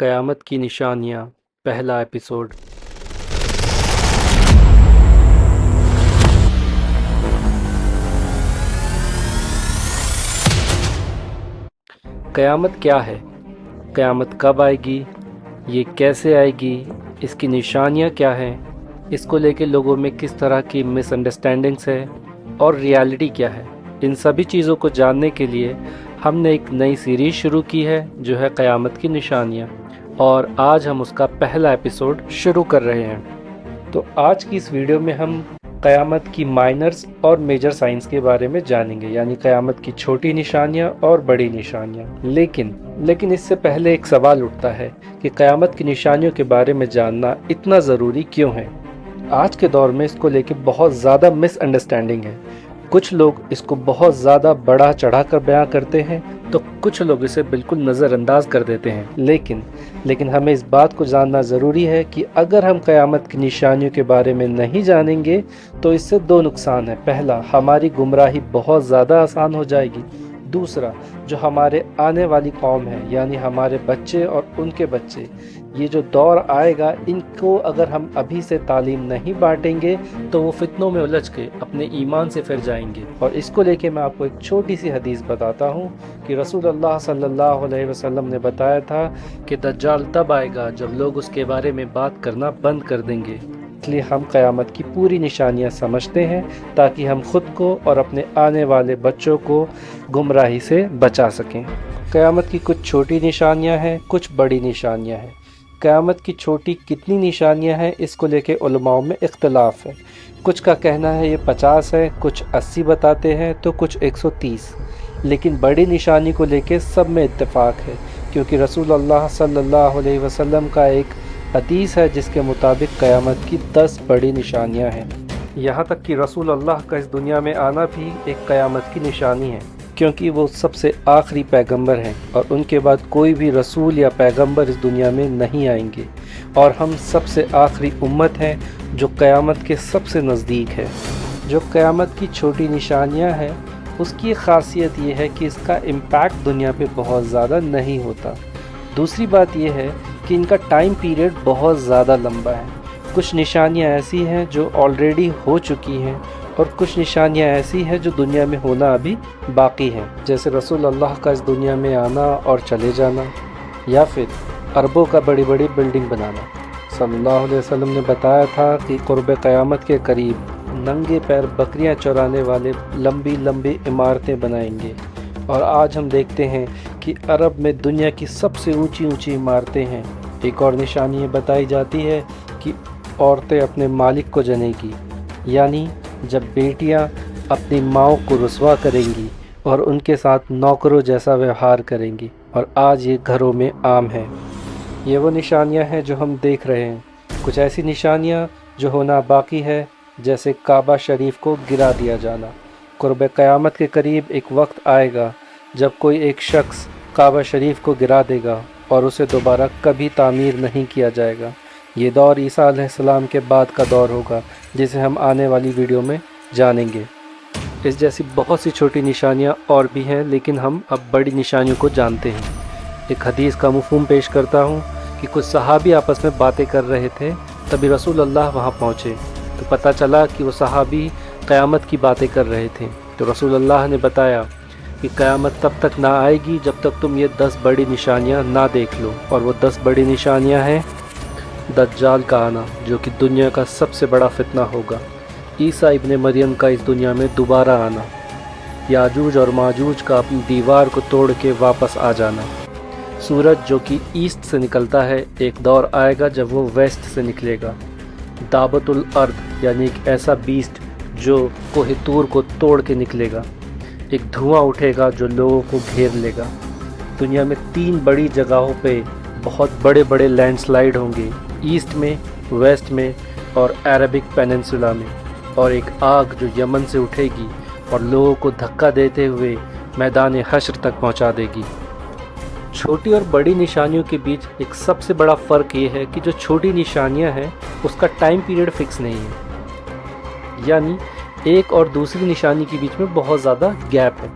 قیامت کی نشانیاں پہلا ایپیسوڈ۔ قیامت کیا ہے؟ قیامت کب آئے گی؟ یہ کیسے آئے گی؟ اس کی نشانیاں کیا ہیں؟ اس کو لے کے لوگوں میں کس طرح کی مس انڈرسٹینڈنگس ہے اور ریالٹی کیا ہے؟ ان سبھی چیزوں کو جاننے کے لیے ہم نے ایک نئی سیریز شروع کی ہے جو ہے قیامت کی نشانیاں، اور آج ہم اس کا پہلا ایپیسوڈ شروع کر رہے ہیں۔ تو آج کی اس ویڈیو میں ہم قیامت کی مائنرز اور میجر سائنس کے بارے میں جانیں گے، یعنی قیامت کی چھوٹی نشانیاں اور بڑی نشانیاں۔ لیکن اس سے پہلے ایک سوال اٹھتا ہے کہ قیامت کی نشانیوں کے بارے میں جاننا اتنا ضروری کیوں ہے؟ آج کے دور میں اس کو لے کے بہت زیادہ مس انڈرسٹینڈنگ ہے۔ کچھ لوگ اس کو بہت زیادہ بڑا چڑھا کر بیان کرتے ہیں تو کچھ لوگ اسے بالکل نظر انداز کر دیتے ہیں۔ لیکن ہمیں اس بات کو جاننا ضروری ہے کہ اگر ہم قیامت کی نشانیوں کے بارے میں نہیں جانیں گے تو اس سے دو نقصان ہیں۔ پہلا، ہماری گمراہی بہت زیادہ آسان ہو جائے گی۔ دوسرا، جو ہمارے آنے والی قوم ہے، یعنی ہمارے بچے اور ان کے بچے، یہ جو دور آئے گا، ان کو اگر ہم ابھی سے تعلیم نہیں بانٹیں گے تو وہ فتنوں میں الجھ کے اپنے ایمان سے پھر جائیں گے۔ اور اس کو لے کے میں آپ کو ایک چھوٹی سی حدیث بتاتا ہوں کہ رسول اللہ صلی اللہ علیہ وسلم نے بتایا تھا کہ دجال تب آئے گا جب لوگ اس کے بارے میں بات کرنا بند کر دیں گے۔ اس لیے ہم قیامت کی پوری نشانیاں سمجھتے ہیں تاکہ ہم خود کو اور اپنے آنے والے بچوں کو گمراہی سے بچا سکیں۔ قیامت کی کچھ چھوٹی نشانیاں ہیں، کچھ بڑی نشانیاں ہیں۔ قیامت کی چھوٹی کتنی نشانیاں ہیں اس کو لے کے علماء میں اختلاف ہے۔ کچھ کا کہنا ہے یہ 50 ہے، کچھ 80 بتاتے ہیں تو کچھ 130۔ لیکن بڑی نشانی کو لے کے سب میں اتفاق ہے، کیونکہ رسول اللہ صلی اللہ علیہ وسلم کا ایک حدیث ہے جس کے مطابق قیامت کی 10 بڑی نشانیاں ہیں۔ یہاں تک کہ رسول اللہ کا اس دنیا میں آنا بھی ایک قیامت کی نشانی ہے، کیونکہ وہ سب سے آخری پیغمبر ہیں اور ان کے بعد کوئی بھی رسول یا پیغمبر اس دنیا میں نہیں آئیں گے، اور ہم سب سے آخری امت ہیں جو قیامت کے سب سے نزدیک ہے۔ جو قیامت کی چھوٹی نشانیاں ہیں اس کی خاصیت یہ ہے کہ اس کا امپیکٹ دنیا پہ بہت زیادہ نہیں ہوتا۔ دوسری بات یہ ہے کہ ان کا ٹائم پیریڈ بہت زیادہ لمبا ہے۔ کچھ نشانیاں ایسی ہیں جو آلریڈی ہو چکی ہیں اور کچھ نشانیاں ایسی ہیں جو دنیا میں ہونا ابھی باقی ہیں، جیسے رسول اللہ کا اس دنیا میں آنا اور چلے جانا، یا پھر اربوں کا بڑی بڑی بلڈنگ بنانا۔ صلی اللہ علیہ وسلم نے بتایا تھا کہ قرب قیامت کے قریب ننگے پیر بکریاں چرانے والے لمبی لمبی عمارتیں بنائیں گے، اور آج ہم دیکھتے ہیں کہ عرب میں دنیا کی سب سے اونچی اونچی عمارتیں ہیں۔ ایک اور نشانی یہ بتائی جاتی ہے کہ عورتیں اپنے مالک کو جنیں گی، یعنی جب بیٹیاں اپنی ماؤں کو رسوا کریں گی اور ان کے ساتھ نوکروں جیسا ویوہار کریں گی، اور آج یہ گھروں میں عام ہے۔ یہ وہ نشانیاں ہیں جو ہم دیکھ رہے ہیں۔ کچھ ایسی نشانیاں جو ہونا باقی ہے، جیسے کعبہ شریف کو گرا دیا جانا۔ قرب قیامت کے قریب ایک وقت آئے گا جب کوئی ایک شخص کعبہ شریف کو گرا دے گا اور اسے دوبارہ کبھی تعمیر نہیں کیا جائے گا۔ یہ دور عیسیٰ علیہ السلام کے بعد کا دور ہوگا، جسے ہم آنے والی ویڈیو میں جانیں گے۔ اس جیسی بہت سی چھوٹی نشانیاں اور بھی ہیں، لیکن ہم اب بڑی نشانیوں کو جانتے ہیں۔ ایک حدیث کا مفہوم پیش کرتا ہوں کہ کچھ صحابی آپس میں باتیں کر رہے تھے، تبھی رسول اللہ وہاں پہنچے تو پتہ چلا کہ وہ صحابی قیامت کی باتیں کر رہے تھے۔ تو رسول اللہ نے بتایا کہ قیامت تب تک نہ آئے گی جب تک تم یہ 10 بڑی نشانیاں نہ دیکھ لو، اور وہ 10 بڑی نشانیاں ہیں: دجال کا آنا، جو کہ دنیا کا سب سے بڑا فتنہ ہوگا، عیسیٰ ابن مریم کا اس دنیا میں دوبارہ آنا، یاجوج اور ماجوج کا اپنی دیوار کو توڑ کے واپس آ جانا، سورج جو کہ ایسٹ سے نکلتا ہے، ایک دور آئے گا جب وہ ویسٹ سے نکلے گا، دابت الارض یعنی ایک ایسا بیسٹ جو کوہ طور کو توڑ کے نکلے گا، ایک دھواں اٹھے گا جو لوگوں کو گھیر لے گا، دنیا میں 3 بڑی جگہوں پہ بہت بڑے بڑے لینڈ سلائیڈ ہوں گے، ایسٹ میں، ویسٹ میں اور عربک پیننسولا میں، اور ایک آگ جو یمن سے اٹھے گی اور لوگوں کو دھکا دیتے ہوئے میدان حشر تک پہنچا دے گی۔ چھوٹی اور بڑی نشانیوں کے بیچ ایک سب سے بڑا فرق یہ ہے کہ جو چھوٹی نشانیاں ہیں اس کا ٹائم پیریڈ فکس نہیں ہے، یعنی ایک اور دوسری نشانی کے بیچ میں بہت زیادہ گیپ ہے۔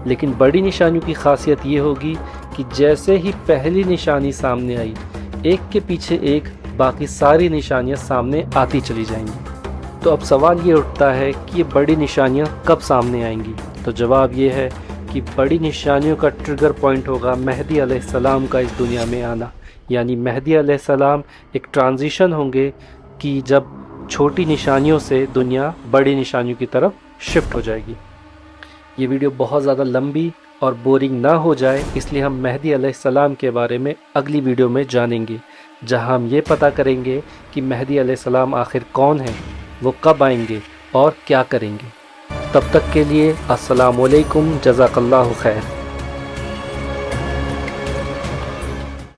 لیکن بڑی نشانیوں کی خاصیت یہ ہوگی کہ جیسے ہی پہلی نشانی سامنے آئی ایک کے پیچھے ایک باقی ساری نشانیاں سامنے آتی چلی جائیں گی۔ تو اب سوال یہ اٹھتا ہے کہ یہ بڑی نشانیاں کب سامنے آئیں گی؟ تو جواب یہ ہے کہ بڑی نشانیوں کا ٹریگر پوائنٹ ہوگا مہدی علیہ السلام کا اس دنیا میں آنا، یعنی مہدی علیہ السلام ایک ٹرانزیشن ہوں گے کہ جب چھوٹی نشانیوں سے دنیا بڑی نشانیوں کی طرف شفٹ ہو جائے گی۔ یہ ویڈیو بہت زیادہ لمبی اور بورنگ نہ ہو جائے اس لیے ہم مہدی علیہ السلام کے بارے میں اگلی ویڈیو میں جانیں گے، جہاں ہم یہ پتہ کریں گے کہ مہدی علیہ السلام آخر کون ہیں، وہ کب آئیں گے اور کیا کریں گے۔ تب تک کے لیے السلام علیکم، جزاک اللہ خیر۔